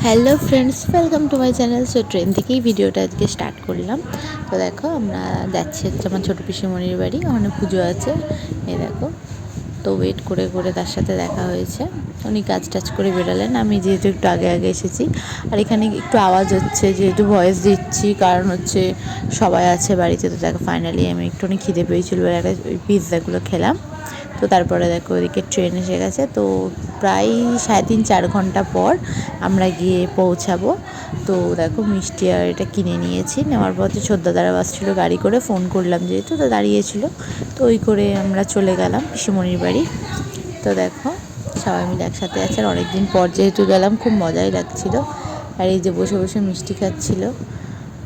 Hello friends, welcome to my channel. So train থেকেই ভিডিওটা আজকে স্টার্ট করলাম। তো দেখো আমরা যাচ্ছি হচ্ছে আমার ছোটো পিসিমণির বাড়ি, ওখানে পুজো আছে। এই দেখো, তো ওয়েট করে করে তার সাথে দেখা হয়েছে। উনি কাজ টাজ করে বেরোলেন, আমি যেহেতু একটু আগে আগে এসেছি। আর এখানে একটু আওয়াজ হচ্ছে, যেহেতু ভয়েস দিচ্ছি, কারণ হচ্ছে সবাই আছে বাড়িতে। তো দেখো ফাইনালি আমি একটুখানি খিদে পেয়েছিল বলে একটা ওই পিৎজাগুলো খেলাম। তো তারপরে দেখো ওদিকে ট্রেন এসে গেছে। তো প্রায় 3.5-4 ঘন্টা পর আমরা গিয়ে পৌঁছাবো। তো দেখো মিষ্টি আর এটা কিনে নিয়েছি। নেওয়ার পর তো ছোটদাদারা বাসছিলো গাড়ি করে, ফোন করলাম যেহেতু, তো দাঁড়িয়েছিল। তো ওই করে আমরা চলে গেলাম পিসিমণির বাড়ি। তো দেখো সবাই মিলে একসাথে আছে, আর অনেকদিন পর যেহেতু গেলাম, খুব মজাই লাগছিল। আর এই যে বসে বসে মিষ্টি খাচ্ছিল।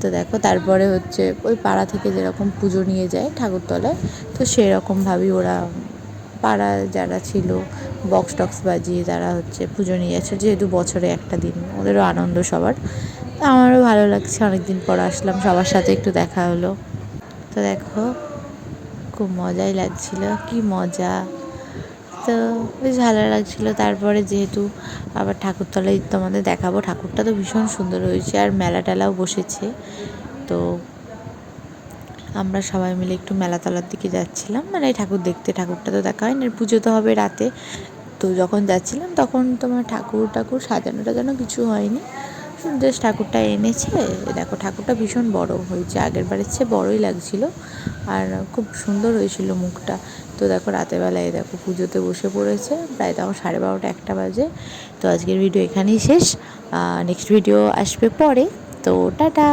তো দেখো তারপরে হচ্ছে ওই পাড়া থেকে যেরকম পুজো নিয়ে যায় ঠাকুরতলায়, তো সেরকমভাবেই ওরা পাড়া যারা ছিল বক্স টক্স বাজিয়ে তারা হচ্ছে পুজো নিয়ে যাচ্ছে, যেহেতু বছরে একটা দিন, ওদেরও আনন্দ সবার। তো আমারও ভালো লাগছে, অনেকদিন পর আসলাম, সবার সাথে একটু দেখা হলো। তো দেখো খুব মজাই লাগছিল, কি মজা। তো বেশ ভালো লাগছিলো। তারপরে যেহেতু আবার ঠাকুরতলায় তোমাদের দেখাবো, ঠাকুরটা তো ভীষণ সুন্দর হয়েছে, আর মেলা টেলাও বসেছে। তো আমরা সবাই মিলে একটু মেলাতলার দিকে যাচ্ছিলাম, মানে ঠাকুর দেখতে। ঠাকুরটা তো দেখা হয়নি, পুজো তো হবে রাতে। তো যখন যাচ্ছিলাম তখন তোমার ঠাকুর সাজানো টাজানো কিছু হয়নি, জাস্ট ঠাকুরটা এনেছে। দেখো ঠাকুরটা ভীষণ বড় হয়েছে, আগের বারের চেয়ে বড়ই লাগছিল, আর খুব সুন্দর হয়েছিল মুখটা। তো দেখো রাতেরবেলায় দেখো পুজোতে বসে পড়েছে, প্রায় তখন 12:30-1টা বাজে। তো আজকের ভিডিও এখানেই শেষ, নেক্সট ভিডিও আসবে পরে। তো টাটা।